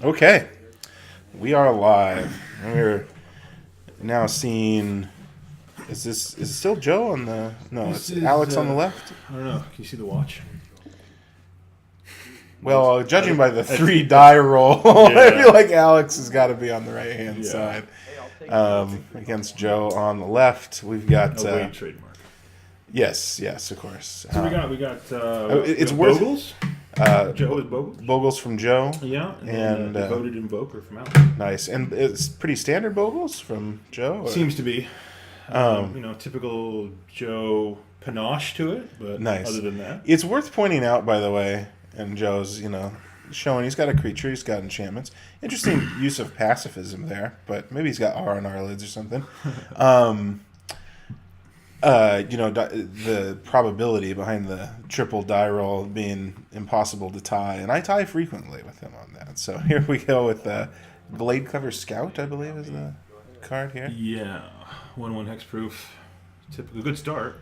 Okay, we are live. We're now seeing. Is it still Joe on the? No, This it's is, Alex on the left. I don't know. Can you see the watch? Well, judging by the three die roll, I feel like Alex has got to be on the right hand side. Against Joe on the left, we've got. Wade trademark. Yes, of course. So we got. It's we got worth. Boggles. Joe is Boggles. Boggles from Joe. Yeah, and devoted Invoker from Alex. Nice, and it's pretty standard Boggles from Joe. Or? Seems to be. Typical Joe panache to it, but nice. Other than that, it's worth pointing out, by the way. And Joe's, showing he's got a creature, he's got enchantments. Interesting use of pacifism there, but maybe he's got R&R lids or something. The probability behind the triple die roll being impossible to tie, and I tie frequently with him on that. So here we go with Blade Cover Scout, I believe is the card here. Yeah, 1/1 hexproof, typical good start.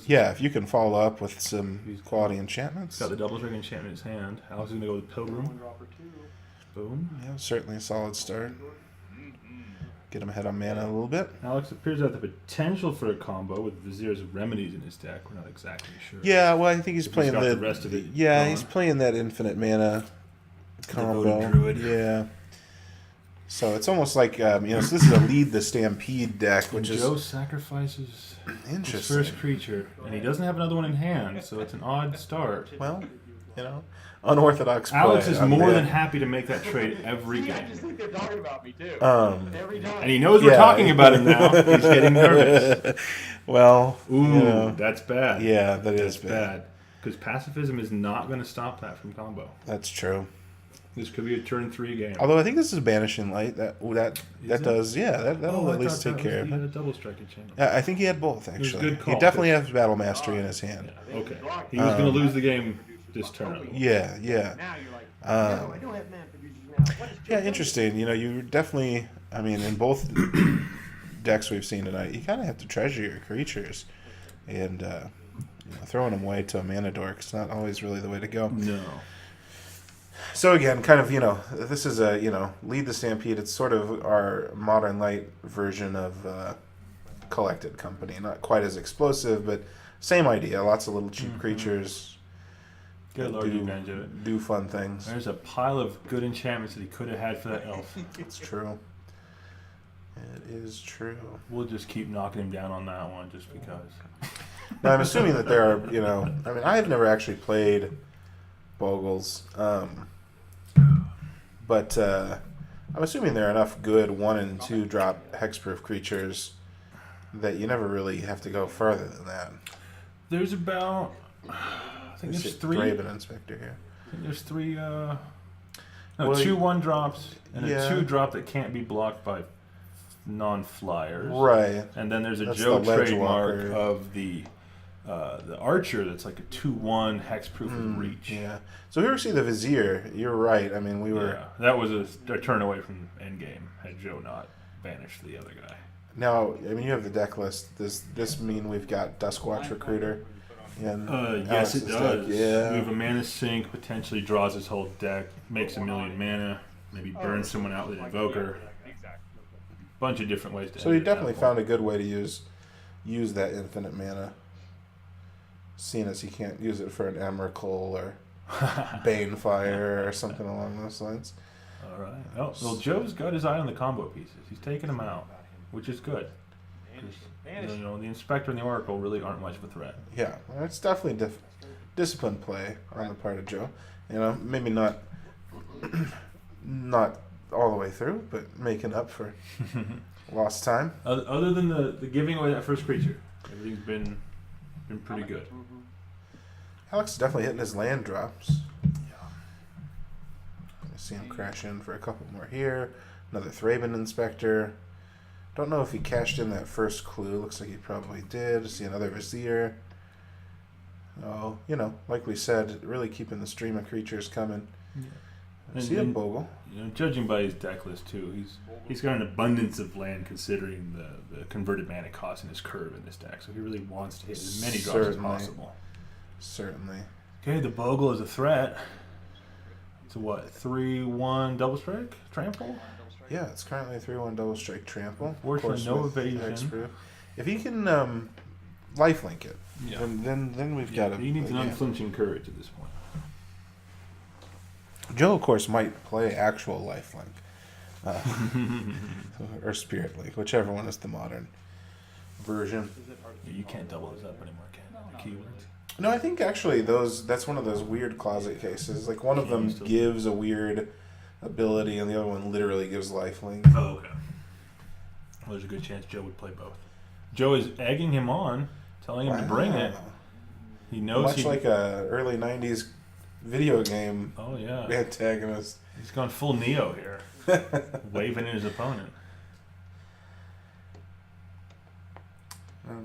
Yeah, if you can follow up with some quality enchantments. Got the double strike enchantment in his hand. Alex is going to go with Pilgrim. Boom. Yeah, certainly a solid start. Get him ahead on mana a little bit. Alex appears to have the potential for a combo with Vizier's Remedies in his deck. We're not exactly sure. Yeah, well, I think he's playing the rest of it. Yeah, he's playing that infinite mana combo. Druid. Yeah. So it's almost like so this is a lead the Stampede deck, which is Joe sacrifices his first creature, and he doesn't have another one in hand, so it's an odd start. Well, unorthodox play. Alex is more than happy to make that trade every game. They're talking about me too. And he knows we're talking about him now. He's getting nervous. Well, that's bad. Yeah, that's bad. Because pacifism is not going to stop that from combo. That's true. This could be a turn 3 game. Although I think this is Banishing Light. That does, that'll at least take care of it. A double strike enchantment. I think he had both, actually. Good call. He definitely has Battle Mastery in his hand. Yeah, okay. He was going to lose the game this turn. Yeah. Now you're like, no, I don't have mana for users now. Yeah, interesting. You definitely, in both decks we've seen tonight, you kind of have to treasure your creatures. And throwing them away to a mana dork is not always really the way to go. No. So again, kind of, this is a, Lead the Stampede. It's sort of our Modern Light version of Collected Company. Not quite as explosive, but same idea. Lots of little cheap creatures. Get large advantage of it. Do fun things. There's a pile of good enchantments that he could have had for that elf. It's true. It is true. We'll just keep knocking him down on that one just because. Now, I'm assuming that there are, I have never actually played Boggles. But I'm assuming there are enough good 1 and 2 drop hexproof creatures that you never really have to go further than that. There's about, I think there's 3. Draven Inspector here. I think there's 3, 2 1-drops and a 2-drop that can't be blocked by non-flyers. Right. And then there's a That's Joe the trademark Ledgewalker. of the Archer that's like a 2/1 hexproof with reach. Yeah. So here we see the Vizier. You're right. We were... Yeah, that was a turn away from endgame had Joe not banished the other guy. Now, you have the deck list. Does this mean we've got Duskwatch Recruiter in yes, Alex's it does. deck? Yeah. We have a mana sink, potentially draws his whole deck, makes 1,000,000 mana, maybe burns someone out with an Invoker. Bunch of different ways to So he definitely found a good way to use that infinite mana. Seeing as he can't use it for an Emrakul or Banefire or something along those lines. All right. Oh, well, Joe's got his eye on the combo pieces. He's taking them out, which is good. The Inspector and the Oracle really aren't much of a threat. Yeah, it's definitely disciplined play on the part of Joe. Maybe not all the way through, but making up for lost time. Other than the giving away that first creature, everything's been pretty good. Alex is definitely hitting his land drops. I see him crash in for a couple more here. Another Thraben Inspector. Don't know if he cashed in that first clue. Looks like he probably did. See another Vizier. Oh, like we said, really keeping the stream of creatures coming. Yeah. See a Bogle. Judging by his deck list too, he's got an abundance of land considering the converted mana cost in his curve in this deck. So he really wants to hit as many drops as possible. Certainly. Okay, the Bogle is a threat. It's a what? 3/1 double strike trample. Yeah, it's currently a 3/1 double strike trample. Unfortunately, no with evasion. hexproof. If he can lifelink it, Yeah. then we've got a. He needs an game. unflinching courage at this point. Joe, of course, might play actual lifelink. Or Spirit Link, whichever one is the modern version. You can't double those up anymore, can you? The keywords. No, I think actually that's one of those weird closet cases. Like one of them gives a weird ability, and the other one literally gives lifelink. Oh, okay. Well, there's a good chance Joe would play both. Joe is egging him on, telling him to bring it. He knows Much like a early '90s video game Oh yeah. antagonist. He's gone full Neo here, waving at his opponent.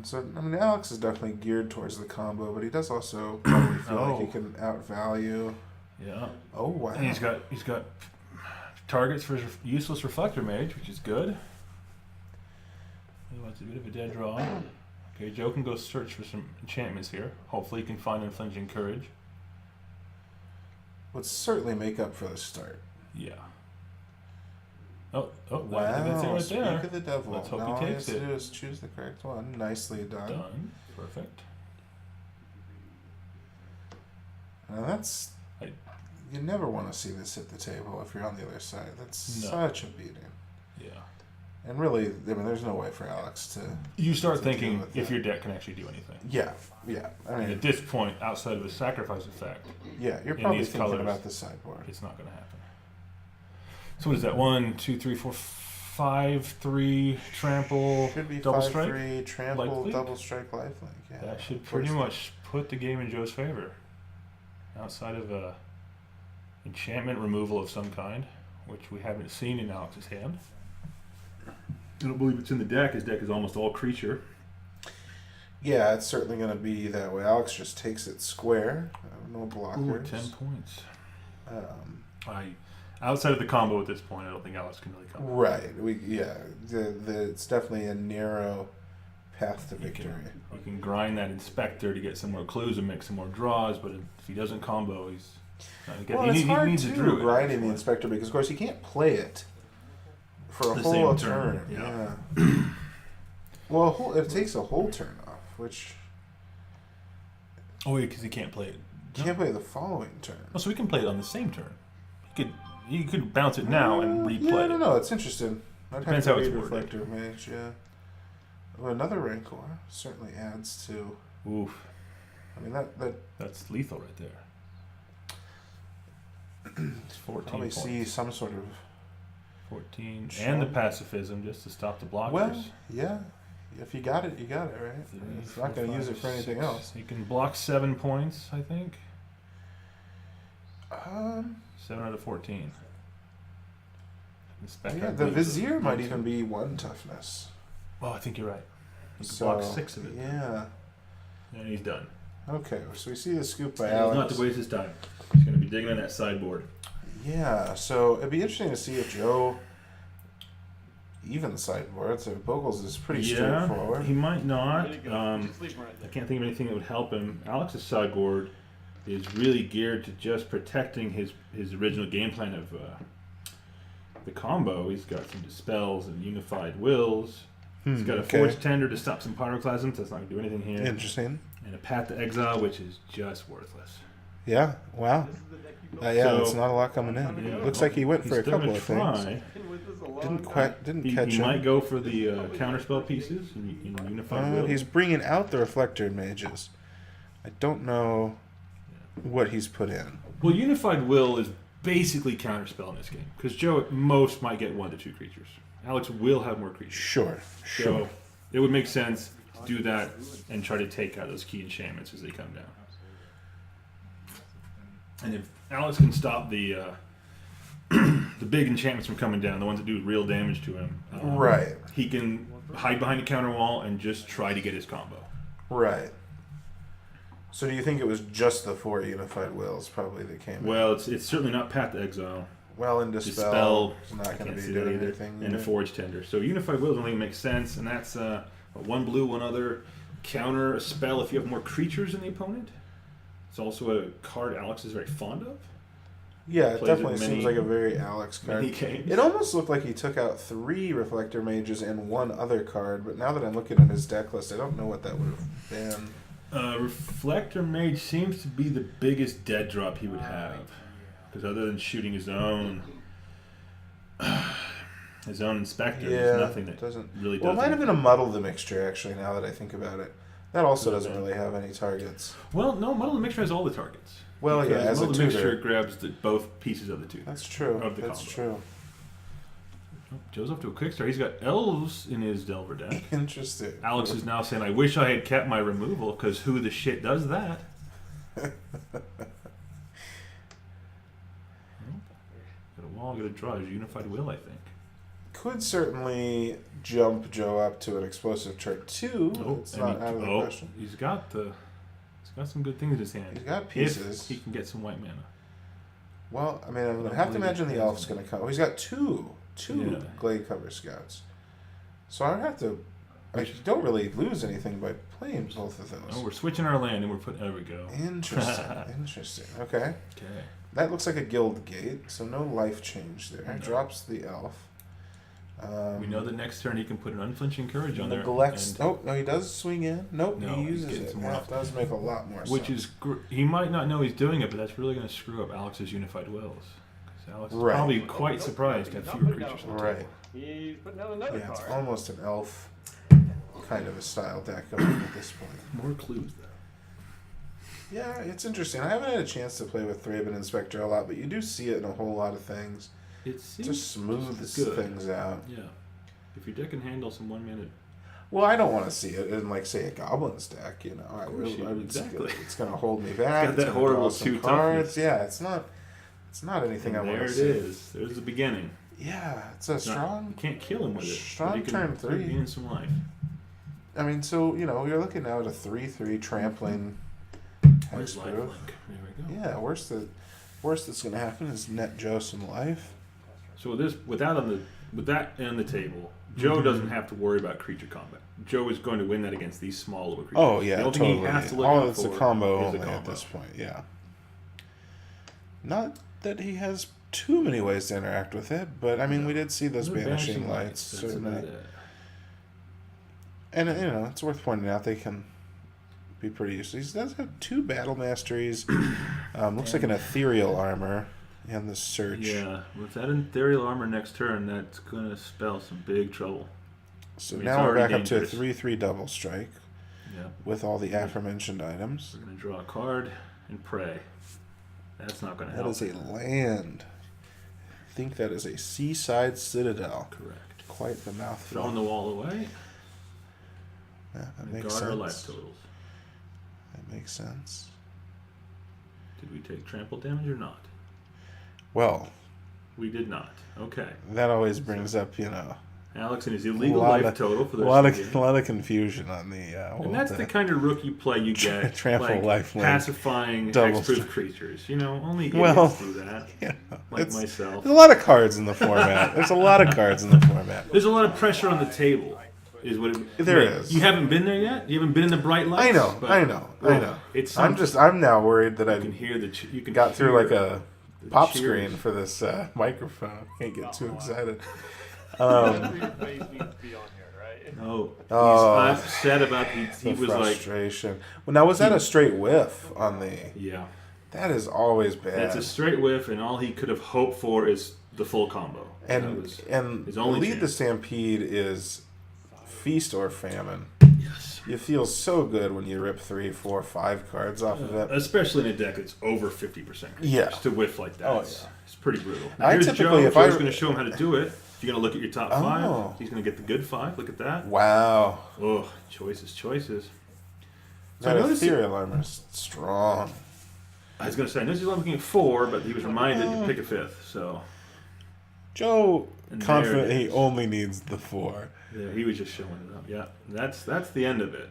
So I mean, Alex is definitely geared towards the combo, but he does also probably feel like he can outvalue. Yeah. Oh wow! And he's got targets for his useless reflector mage, which is good. He wants a bit of a dead draw. Okay, Joe can go search for some enchantments here. Hopefully, he can find unflinching courage. Would certainly make up for the start. Yeah. Oh, Wow! that's it right Speak there. of the devil. Let's hope Now he all he takes has to it. do is choose the correct one. Nicely done. Done. Perfect. Now that's. I- You never want to see this hit the table if you're on the other side. That's No. such a beating. Yeah. And really, I mean, there's no way for Alex to. You start to deal thinking with if that. your deck can actually do anything. Yeah, yeah. I And mean, at this point, outside of a sacrifice effect, yeah. You're in probably these thinking colors, about the sideboard. it's not going to happen. So what is that? 1, 2, 3, 4, 5, 3 trample, Should be double 5-3 strike. trample, Lifelink? double strike, lifelink. Yeah. That should of pretty course. much put the game in Joe's favor. Outside of a enchantment removal of some kind, which we haven't seen in Alex's hand. I don't believe it's in the deck. His deck is almost all creature. Yeah, it's certainly going to be that way. Alex just takes it square. No blockers. Ooh, 10 points. Um, Outside of the combo at this point, I don't think Alex can really come. right. It's definitely a narrow path to victory. You can grind that inspector to get some more clues and make some more draws, but if he doesn't combo, he's not gonna get. Well, it's hard he needs a to druid. grinding the inspector because, of course, you can't play it for a The whole same turn. turn, Yeah. Well, it takes a whole turn off, which Oh, yeah, because he can't play it. you can't play the following turn. Oh, so we can play it on the same turn. You could bounce it now and replay Yeah, I it. don't know. It's interesting. I'd Depends have how to it's read worded. Reflector Mage, yeah. Well, another Rancor certainly adds to. Oof, I mean, that that's lethal right there. It's 14 probably points. see some sort of. 14. Sure. And the pacifism just to stop the blockers. Well, yeah. If you got it, you got it, right? It's not going to 4, use it 5, for anything 6. else. You can block 7 points, I think. 7 out of 14. Yeah, the Vizier might even be 1 toughness. Well, I think you're right. You can So, block 6 of it. yeah. And he's done. Okay, so we see the scoop by He's Alex. not to waste his time. He's going to be digging on that sideboard. Yeah, so it'd be interesting to see if Joe even sideboard. So Boggles is pretty straightforward. He might not. I can't think of anything that would help him. Alex's sideboard is really geared to just protecting his original game plan of the combo. He's got some dispels and unified wills. He's got a forged tender to stop some pyroclasms. That's not going to do anything here. Interesting. And a path to exile, which is just worthless. Yeah. Wow. Yeah, So- there's not a lot coming in. Yeah. Looks like he went for He's a still couple gonna of things. try. Didn't He catch might him. go for the counterspell pieces in unified will. He's bringing out the reflector mages. I don't know what he's put in. Well, unified will is basically counterspell in this game because Joe at most might get 1 to 2 creatures. Alex will have more creatures. Sure. So it would make sense to do that and try to take out those key enchantments as they come down. And if Alex can stop the the big enchantments from coming down, the ones that do real damage to him, Right. he can hide behind a counter wall and just try to get his combo. Right. So do you think it was just the 4 unified wills probably that came in? Well, it's certainly not Path to Exile. Well, and Dispel is I not going can't to see be that doing either. anything. And a either. Forge Tender. So Unified Will only makes sense, and that's 1 blue, 1 other. Counter a spell if you have more creatures than the opponent. It's also a card Alex is very fond of. Yeah, it Plays definitely with seems many- like a very Alex card. many games. It almost looked like he took out 3 Reflector Mages and 1 other card, but now that I'm looking at his deck list, I don't know what that would have been. Reflector Mage seems to be the biggest dead drop he would have, because other than shooting his own inspector, there's nothing that doesn't really does. Well, it might have been a Muddle the Mixture, actually, now that I think about it. That also doesn't really have any targets. Well, no, Muddle the Mixture has all the targets. Well, yeah, as a Muddle the Mixture tutor. grabs both pieces of the tutor. That's true. Of the That's combo. true. Oh, Joe's off to a quick start. He's got elves in his Delver deck. Interesting. Alex is now saying, I wish I had kept my removal, because who the shit does that? Got a wall, got a draw. There's a Unified Will, I think. Could certainly jump Joe up to an explosive chart 2. It's and not out of the question. He's got some good things in his hand. He's got pieces. If he can get some white mana. Well, I mean, I would have to imagine the elf's going to come. Oh, he's got two Yeah. Glade Cover Scouts. So I would have to. I don't really lose anything by playing both of those. Oh, we're switching our land and we're putting. There we go. Interesting. Interesting. Okay. Okay. That looks like a guild gate, so no life change there. No. Drops the elf. We know that next turn he can put an unflinching courage on there. Neglects. and- Oh no, he does swing in. Nope, No, he he's uses getting it. some more That off. does make a lot more sense. Which is he might not know he's doing it, but that's really going to screw up Alex's Unified Wills. Because Alex is Right. probably quite surprised to have fewer creatures. on the right. table. He's putting out another Yeah, it's card. almost an elf kind of a style deck going at this point. More clues though. Yeah, it's interesting. I haven't had a chance to play with Thraben Inspector a lot, but you do see it in a whole lot of things. It It seems just smooths good. things out. Yeah. If your deck can handle some 1 minute. Well, I don't want to see it in, like, say, a Goblins deck. You know, Exactly. It's going to hold me back. got that gonna horrible draw some 2 cards. toughness. Yeah, it's not anything I And want there to it see. is. There's the beginning. Yeah, it's a It's not- strong. You can't kill him with it. strong but you can turn put 3. in some life. I mean, so you're looking now at a 3/3 trampling Where's hexproof. lifelink? There we go. Yeah, worst that's going to happen is net Joe some life. So with that on the table, Joe doesn't have to worry about creature combat. Joe is going to win that against these small little creatures. Oh yeah, the only totally. thing he has to look All out it's a for combo is only a at combo. this point. Yeah. Not that he has too many ways to interact with it, but I mean, we did see those The banishing lights That's certainly, about it. and it's worth pointing out they can be pretty useful. He does have 2 battle masteries. Looks like an ethereal armor and the search. Yeah, with that ethereal armor next turn, that's going to spell some big trouble. So I mean, now it's we're already back up to a dangerous. 3/3 double strike Yeah. with all the aforementioned items. We're going to draw a card and pray. That's not going to That help. is a land. I think that is a seaside citadel. Correct. Quite the mouthful. Throwing the wall away. Yeah, that And makes guard our life sense. totals. That makes sense. Did we take trample damage or not? Well, We did not. Okay. that always brings up, Alex and his illegal lot life of- total for the a rest lot of the game. lot of confusion on the. And that's the kind of rookie play you get. Trample like lifelink, pacifying double hexproof strike. creatures. Only idiots Well, do that. Like it's- myself. There's a lot of cards in the format. There's a lot of cards in the format. There's a lot of pressure on the table. Is what it, There like, is. You haven't been there yet. You haven't been in the bright lights. I know. but- I know. It's I'm now worried that You I can hear the. You can got through hear like a the pop cheers. screen for this microphone. Can't get too excited. Your face needs to be on here, right? No, Oh. he's upset about he The was like, frustration. Well, now was that a straight whiff on the? yeah, That is always bad. that's a straight whiff, and all he could have hoped for is the full combo. That and was and his only lead the chance. stampede is feast or famine. Yes. You feel so good when you rip 3, 4, 5 cards off of it. Especially in a deck that's over 50%. Yeah. To whiff like that, Oh, it's, yeah. it's pretty brutal. Now, I here's typically, Joe. if I- Joe's going to show him how to do it. You're going to look at your top 5. Oh. He's going to get the good 5. Look at that. Wow, Oh, choices. So that I noticed ethereal armor is strong. I was going to say, I noticed he was looking at 4, but he was reminded to pick a 5th. So Joe And confident there it he is. only needs the 4. yeah, he was just showing it up. Yeah, that's the end of it.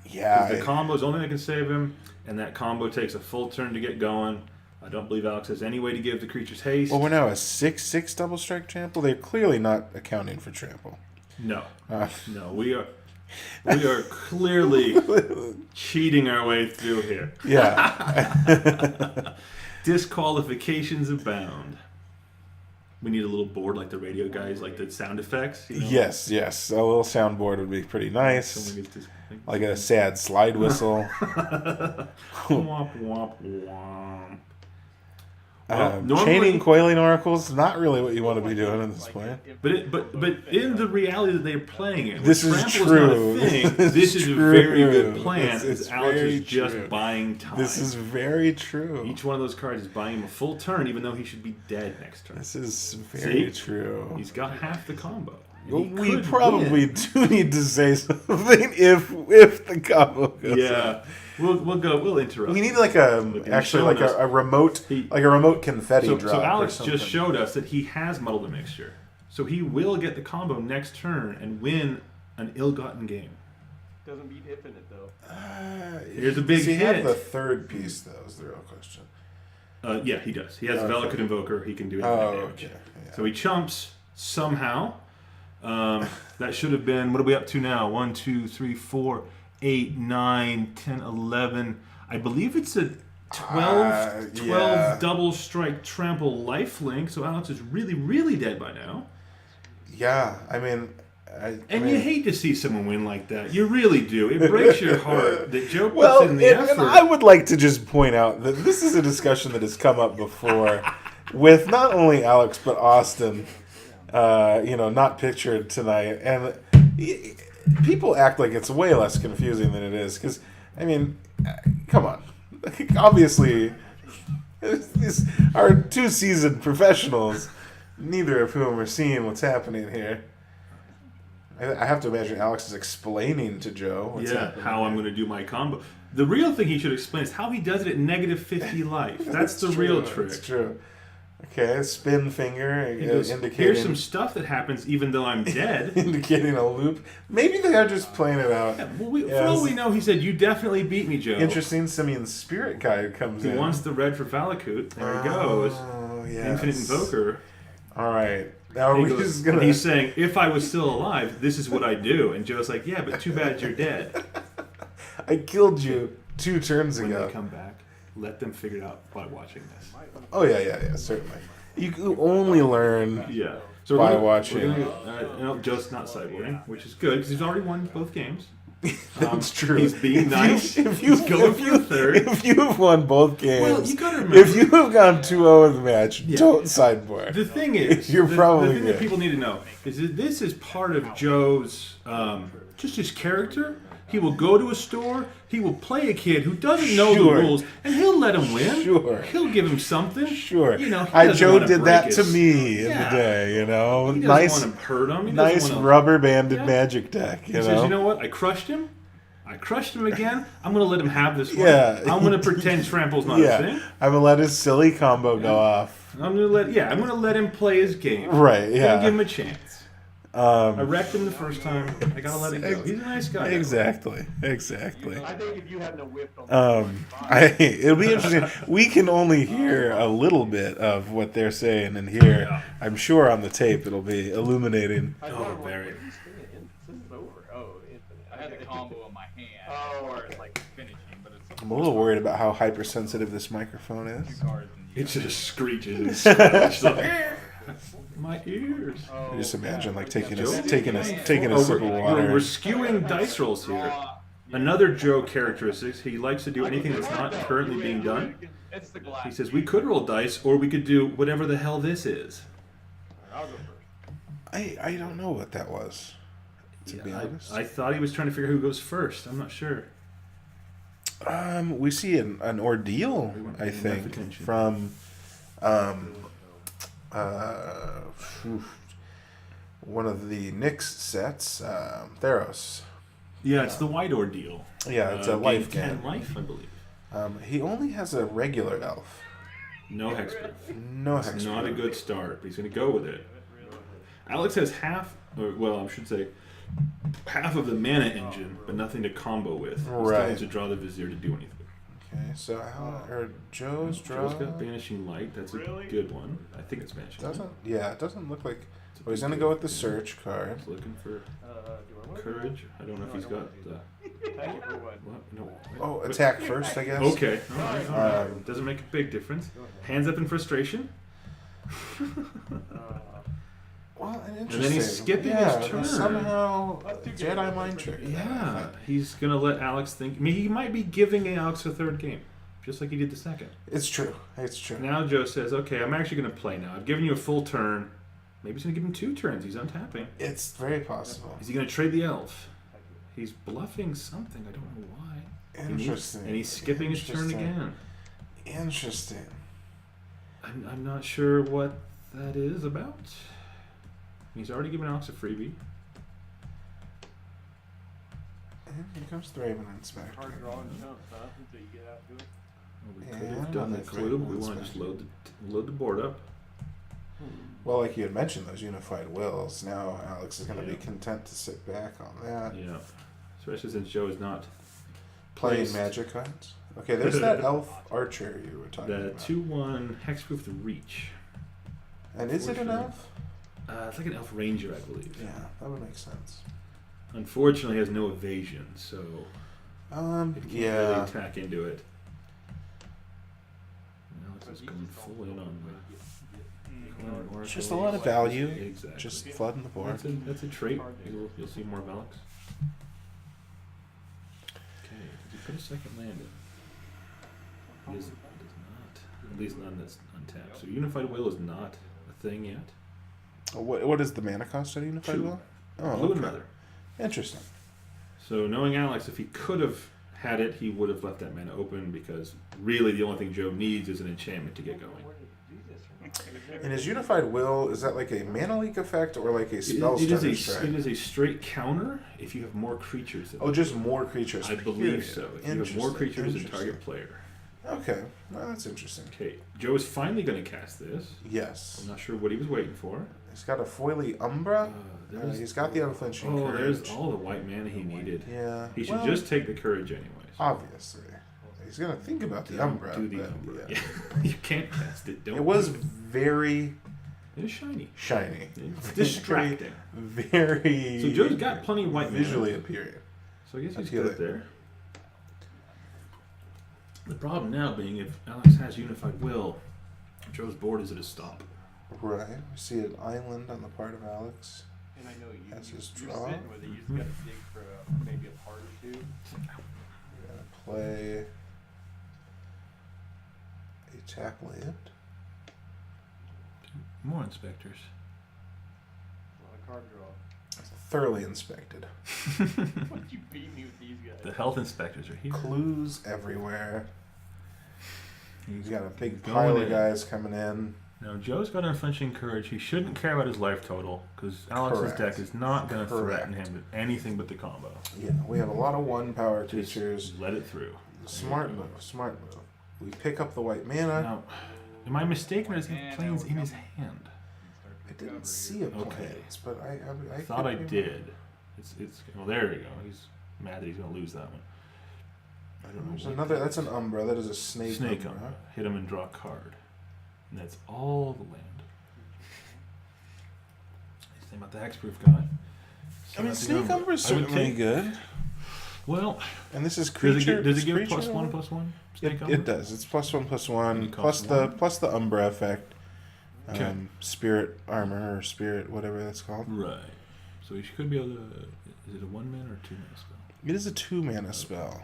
Yeah, The combo is the only thing that can save him, and that combo takes a full turn to get going. I don't believe Alex has any way to give the creatures haste. well, we're now a 6/6 double strike trample. They're clearly not accounting for trample. No, Uh, no, we are clearly cheating our way through here. yeah, Disqualifications abound. We need a little board like the radio guys, like the sound effects. You know? Yes. A little soundboard would be pretty nice. Like a sad slide whistle. Womp, womp, womp. Well, Chaining coiling oracles, not really what you want to be doing at this point. But in the reality that they're playing it, this is true. Not a thing, this is a very good plan. It's Alex is just buying time. This is very true. Each one of those cards is buying him a full turn, even though he should be dead next turn. This is very true. He's got half the combo. We probably do need to say something if the combo goes up. We'll interrupt. We need like a remote confetti drop. So Alex just showed us that he has muddled a mixture. So he will get the combo next turn and win an ill-gotten game. Doesn't beat infinite though. Here's a big hit. Does he have the third piece though? Is the real question. Yeah, he does. He has a Velikut Invoker. He can do infinite damage. Okay. Yeah. So he chumps somehow. That should have been, what are we up to now? 1, 2, 3, 4, 8, 9, 10, 11. I believe it's a 12 double strike trample lifelink. So Alex is really, really dead by now. Yeah, I mean... you hate to see someone win like that. You really do. It breaks your heart that Joe puts in the effort. And I would like to just point out that this is a discussion that has come up before with not only Alex, but Austin. Not pictured tonight, and people act like it's way less confusing than it is. Because, I mean, come on, obviously, these are two seasoned professionals, neither of whom are seeing what's happening here. I have to imagine Alex is explaining to Joe what's happening how I'm going to do my combo. The real thing he should explain is how he does it at negative 50 life. That's the real trick. It's true. Okay, spin finger indicating. Here's some stuff that happens even though I'm dead. Indicating a loop. Maybe they are just playing it out. Yeah, well, for all we know, he said, "You definitely beat me, Joe." Interesting. Simeon's spirit guide comes in. He wants the red for Velikut. There he goes. Yes. Infinite Invoker. All right. Now he's saying, if I was still alive, this is what I do. And Joe's like, yeah, but too bad you're dead. I killed you 2 turns ago. When they come back, let them figure it out by watching this. Oh, yeah, certainly. You can only learn by watching. Joe's not sideboarding, which is good because he's already won both games. That's true. He's being nice. He's going for the third. If you've won both games, well, you gotta remember, if you have gone 2-0 in the match, don't sideboard. The thing is, you're probably the thing that people need to know is that this is part of Joe's just his character. He will go to a store. He will play a kid who doesn't know the rules, and he'll let him win. Sure. He'll give him something. Sure. Joe did that to me in the day. He doesn't nice, want to hurt him. Nice rubber-banded magic deck. He says, you know what? I crushed him. Again. I'm going to let him have this one. Yeah. I'm going to pretend trample's not a thing. I'm going to let his silly combo go off. I'm going to let him play his game. Right. Yeah. I'm going to give him a chance. I wrecked him the first time. I gotta let it go. He's a nice guy. Exactly. I think if you hadn't whiffed on it'll be interesting. We can only hear a little bit of what they're saying, and here, I'm sure on the tape it'll be illuminating. Very. This is over. I had the combo in my hand. Or it's like finishing, but it's. I'm a little worried about how hypersensitive this microphone is. It just screeches and scratches. My ears. Just imagine like taking a sip of water. We're skewing dice rolls here. Another Joe characteristic, he likes to do anything that's not currently being done. He says we could roll dice or we could do whatever the hell this is. I don't know what that was, to be honest. I thought he was trying to figure out who goes first. I'm not sure. We see an ordeal, I think, from one of the Nyx sets, Theros. Yeah, it's the white ordeal. Yeah, it's a life game. 10 life, I believe. He only has a regular elf. No hexproof. No hexproof. It's not a good start, but he's going to go with it. Alex has half of the mana engine, but nothing to combo with. He still needs to draw the Vizier to do anything. Okay, so Joe's draw. Joe's got Banishing Light. That's a good one. I think it's Banishing Light. It doesn't look like. He's going to go with the search card. He's looking for Courage. I don't know if he's got Thank you for what? What? No. Oh, attack first, I guess. Okay. All right. Doesn't make a big difference. Hands up in frustration. Well, And then he's skipping his turn. Somehow, Jedi mind trick. Yeah, he's gonna let Alex think. I mean, he might be giving Alex a third game, just like he did the second. It's true. It's true. Now Joe says, "Okay, I'm actually gonna play now. I've given you a full turn. Maybe he's gonna give him 2 turns. He's untapping. It's very possible. Is he gonna trade the elf? He's bluffing something. I don't know why. Interesting. And he's skipping his turn again. Interesting. I'm not sure what that is about. He's already given Alex a freebie. And here comes the Raven Inspector. Hard drawing jumps, huh? Until you get out to it. Well, we Yeah, could have done the that's clue, right. but we want to just load the board up. Well, like you had mentioned, those unified wills. Now Alex is going to be content to sit back on that. Yeah. Especially since Joe is not Playing placed. magic cards. Okay, there's that elf archer you were talking The about. 2/1 hexproof the reach. And is it an elf? It's like an elf ranger, I believe. Yeah, that would make sense. Unfortunately, he has no evasion, so it can't really Yeah. attack into it. Alex is going full in on the It's just a lot of value. Exactly. Just flooding the board. That's a trait. You'll see more of Alex. Okay, did you put a second land in? He does not. At least none that's untapped. So Unified Will is not a thing yet. What is the mana cost of Unified 2. Will? Oh, Blue and okay. Mother. Interesting. So knowing Alex, if he could have had it, he would have left that mana open because really the only thing Joe needs is an enchantment to get going. And is Unified Will, is that like a mana leak effect or like a spell It starter is strike? it is a straight counter if you have more creatures. Oh, just more creatures. I believe period. so. If you have more creatures than Interesting. target player. Okay, well, that's interesting. Okay, Joe is finally going to cast this. Yes. I'm not sure what he was waiting for. He's got a foily Umbra. There's- He's got the unflinching Oh, courage. there's all the white mana he needed. Yeah. He should well, just take the courage anyways. obviously. He's gonna think about the Don't Umbra. do the but, Umbra. yeah. You can't cast it. Don't. It was do it. very It is shiny. shiny. It's distracting. Very. So Joe's got plenty of white mana. visually appealing. So I guess he's feel good it. there. The problem now being if Alex has Unified Will, Joe's board is at a stop. Right. We see an island on the part of Alex. And I know you, That's you, his you're draw. sitting with it. You just got to dig for maybe a part or 2. We're gonna play a tap land. More inspectors. A lot of card draw. Thoroughly inspected. Why did you beat me with these guys? The health inspectors are here. Clues everywhere. He's got a big Going pile in. of guys coming in. Now Joe's got unflinching courage. He shouldn't care about his life total because Alex's Correct. deck is not going to threaten Correct. him with anything but the combo. Yeah, we have a lot of 1 power Just creatures. let it through. Smart move. Smart move. We pick up the white mana. Now, am I mistaken or is he And planes now in we're his coming. hand? I didn't see a Okay. planes, but I I thought I could be did. It's well. There you go. He's mad that he's going to lose that one. I don't know. There's what another. That's an Umbra. That is a snake. Snake Umbra. Umbra. Hit him and draw a card. And that's all the land. Same about the hexproof guy. I mean, Snake Umbra is certainly good. Well, And this is does creature. it give creature +1/+1? Snake It, Umbra? it does. It's +1/+1 And it plus costs the 1. plus the Umbra effect. Okay. Spirit armor or spirit whatever that's called. Right. So he could be able to. Is it a 1 mana or 2 mana spell? It is a 2 mana spell.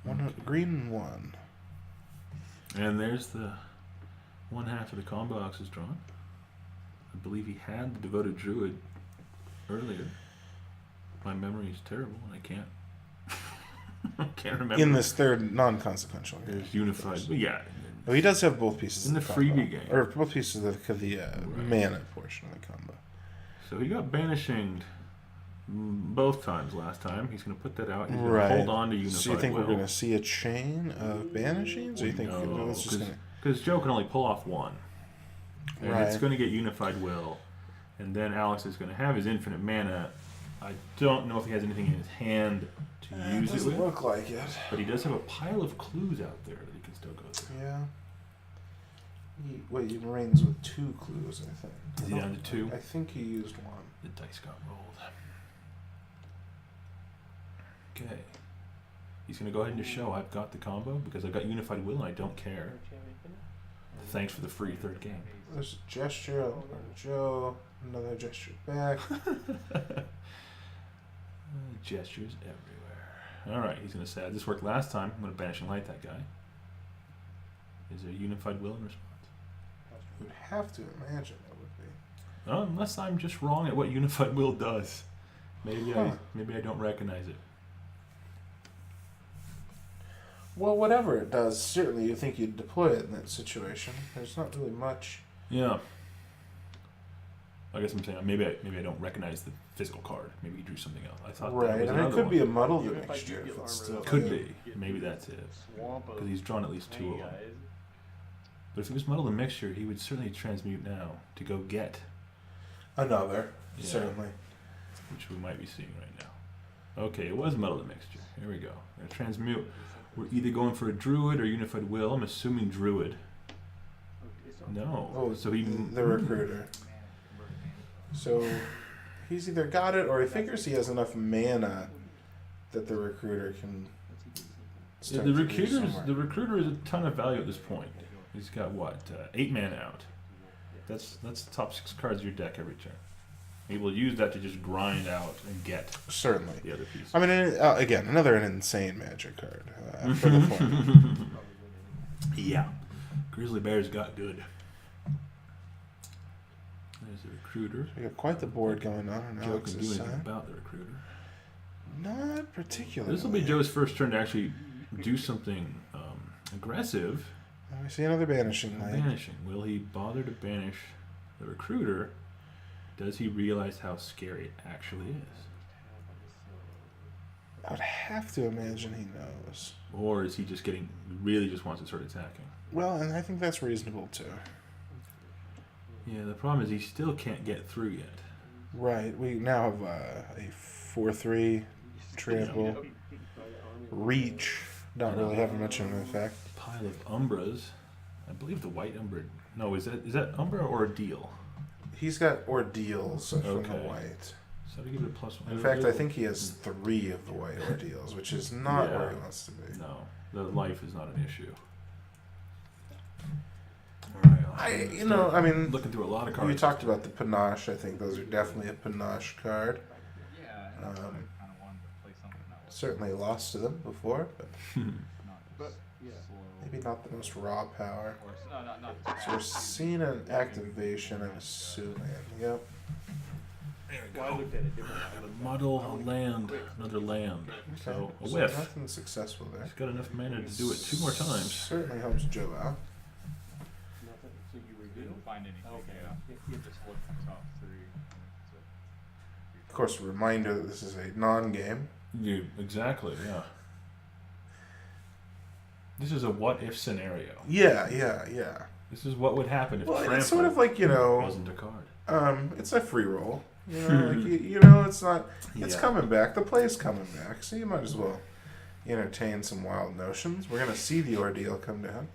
Okay. Green and 1. And there's the 1/2 of the combo Alex is drawn. I believe he had the Devoted Druid earlier. My memory is terrible and I can't. I can't remember. In this third non-consequential game. There's Unified. Well, yeah. Oh, he does have both pieces In of the the combo. freebie game. Or both pieces of the Right. mana portion of the combo. So he got banishing both times last time. He's going to put that out. He's going Right. to hold on to Unified So you think Will. we're going to see a chain of banishings? Or you think No, it's just going to... because Joe can only pull off 1. And it's Right. going to get Unified Will. And then Alex is going to have his infinite mana. I don't know if he has anything in his hand to use it doesn't with. look like it. But he does have a pile of clues out there that he can still go through. Yeah. He reigns with 2 clues, I think. Is he down to 2? I think he used 1. The dice got rolled. Okay. He's going to go ahead and just show I've got the combo because I've got Unified Will and I don't care. Thanks for the free third game. There's a gesture on Joe. Another gesture back. Gestures everywhere. Alright, he's going to say, this worked last time. I'm going to banish and light that guy. Is there Unified Will in response? You would have to imagine it would be. Unless I'm just wrong at what Unified Will does. Maybe I don't recognize it. Well, whatever it does, certainly you think you'd deploy it in that situation. There's not really much. Yeah. I guess I'm saying maybe I don't recognize the physical card. Maybe he drew something else. I thought Right, that was and it another could one. be a muddle Even if I mixture do if get it's armor still up, Could good. be. Maybe that's it. Swamp of Because he's drawn at least two many of them. guys. But if it was muddle and mixture, he would certainly transmute now to go get, Another, Yeah. certainly. which we might be seeing right now. Okay, it was muddle and mixture. Here we go. We're going to transmute. We're either going for a druid or unified will. I'm assuming druid. No. Oh, So he the recruiter. So he's either got it or he figures he has enough mana that the recruiter can. Yeah, start the to use recruiter somewhere. the recruiter is a ton of value at this point. He's got what 8 mana out. That's the top 6 cards of your deck every turn. He will use that to just grind out and get Certainly. the other piece. I mean, again, another insane magic card for the format. Yeah, Grizzly Bears got good. There's the recruiter. We got quite the board going on on Joe can do Alex's anything side. about the recruiter. Not particularly. This will be Joe's first turn to actually do something aggressive. We see another banishing light. Banishing. Will he bother to banish the recruiter? Does he realize how scary it actually is? I would have to imagine he knows. Or is he just really just wants to start attacking? Well, and I think that's reasonable too. Yeah, the problem is he still can't get through yet. Right. We now have a 4/3 trample. Reach. Not really having much of an effect. Pile of Umbras. I believe the white Umbra. No, is that Umbra or a deal? He's got ordeals from the Okay. white. So to give it a +1. In fact, I think he has 3 of the white ordeals, which is not Yeah. where he wants to be. No, the life is not an issue. All right, I mean, looking through a lot of cards. you talked about the panache. I think those are definitely a panache card. Yeah, I kind of wanted to play something that was Certainly lost to them before, but not yeah. slow. maybe not the most raw power. Or, no, not So we're seeing an activation, I'm assuming. Yep. There we Well, I go. looked at it differently. Got a muddle, a land, another land. So a whiff. Nothing successful there. He's got enough mana to do it 2 more times. Certainly helps Joe out. Nothing. So you were good? Didn't find anything. Okay. Yeah. You Just looked at the top 3. Of course, a reminder that this is a non-game. Exactly, yeah. This is a what-if scenario. Yeah. This is what would happen if Well, Trample it's sort of like, wasn't a card. it's a free roll. You know, like you know, it's not. It's Yeah. coming back. The play's coming back, so you might as well entertain some wild notions. We're gonna see the ordeal come down.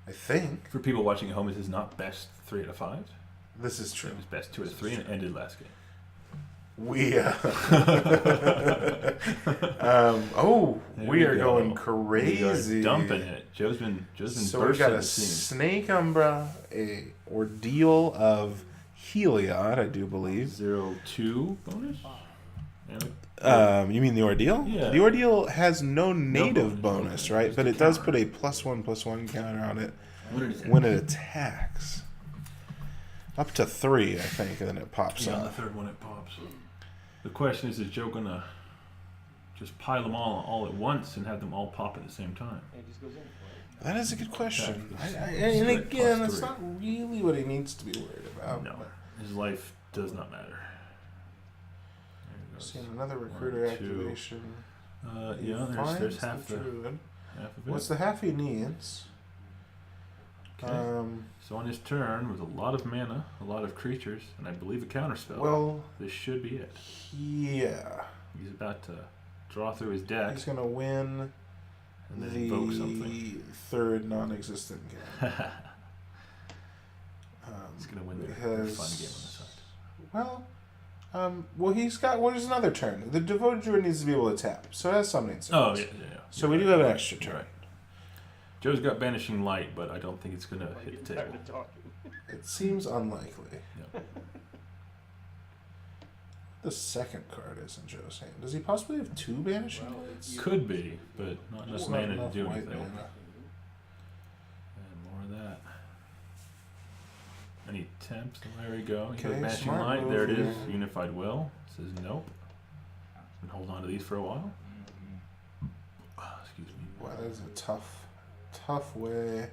I think For people watching at home, this is not best 3 out of 5. this is true. It was best 2 out of 3 and it ended last game. We There we are go. going We crazy. are dumping it. Joe's been So we bursting got a the scene. snake umbra, a ordeal of Heliod, I do believe. 0-2 bonus. And You mean the ordeal? Yeah. The ordeal has no native bonus, bonus, okay. right? Just But a it does counter. put a +1/+1 counter on it what did it when it attacks. Up to 3, I think, and then it pops Yeah, the off. third one it pops. The question is Joe gonna just pile them all at once and have them all pop at the same time? It just goes in. That is a good question. Attack is And straight again, +3. it's not really what he needs to be worried about. No, but- his life does not matter. There it goes. Seeing another recruiter 1, 2. activation. Yeah, Finds there's half the druid. half of it. What's the half he needs? Okay. So on his turn, with a lot of mana, a lot of creatures, and I believe a counterspell, Well, this should be it. yeah. He's about to draw through his deck He's gonna win and then invoke something. the third non-existent game. He's gonna win their because- fun game on the side. Well, Well, he's got. What is another turn? The devoted druid needs to be able to tap, so it has summoning Oh, spells. yeah. So we do have an extra turn. Right. Joe's got banishing light, but I don't think it's gonna hit the table. It seems unlikely. Yep. The second card is in Joe's hand. Does he possibly have 2 banishing lights? Could be, but not enough Just not mana to enough do white anything. mana. And more of that. Any temps? There we go. Okay, Banishing smart light. move There it is. here. Unified will says nope. Been holding on to these for a while. Excuse me. Wow, that is a tough way.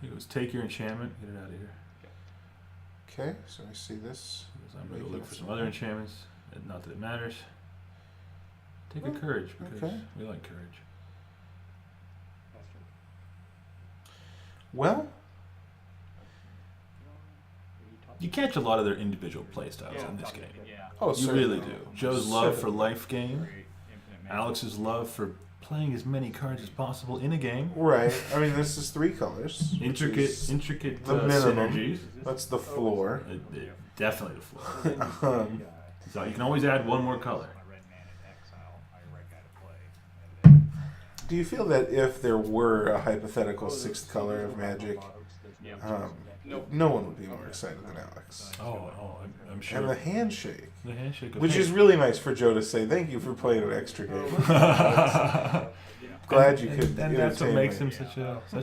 He goes, take your enchantment, get it out of here. Okay, so I see this. He goes, I'm gonna go look for some other enchantments. Not that it matters. Take a courage because okay. we like courage. Well, You catch a lot of their individual playstyles in this game. Yeah. oh, You certainly. really do. Joe's love for Certainly. life game. Great infinite mana. Alex's love for playing as many cards as possible in a game. Right. I mean, this is 3 colors. which Intricate is the minimum. synergies. That's the floor. Definitely the floor. So you can always add one more color. Do you feel that if there were a hypothetical 6th color of Magic, no one would be more excited than Alex? I'm sure. And the handshake, The handshake. which is really nice for Joe to say, thank you for playing an extra game. Glad you could And that's what entertain makes me. him such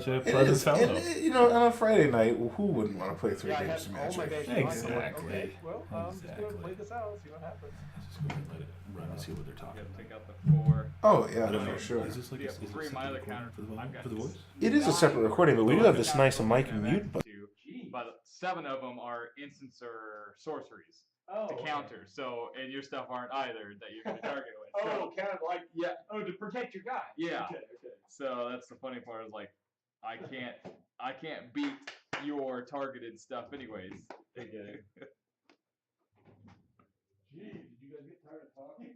a It pleasant is, fellow. and, you know, on a Friday night, who wouldn't want to play 3 games of Magic? Exactly. Okay, well, I'm just gonna Exactly. play this out, see what happens. Let's just go ahead and let it run and see what they're You talking gotta about. take out the 4. Oh, I yeah, don't know. for sure. Is this like Yeah, is this three a separate Milo recording counter. for the, I've got for the voice? It is a separate recording, but we do have this nice mic mute button. But 7 of them are instants or sorceries Oh, to counter. So, and your stuff aren't either that you're going to target with. Oh, kind of like, Yeah. oh, to protect your guy. Yeah. Okay. So that's the funny part is like, I can't beat your targeted stuff anyways. Okay. Gee, did you guys get tired of talking?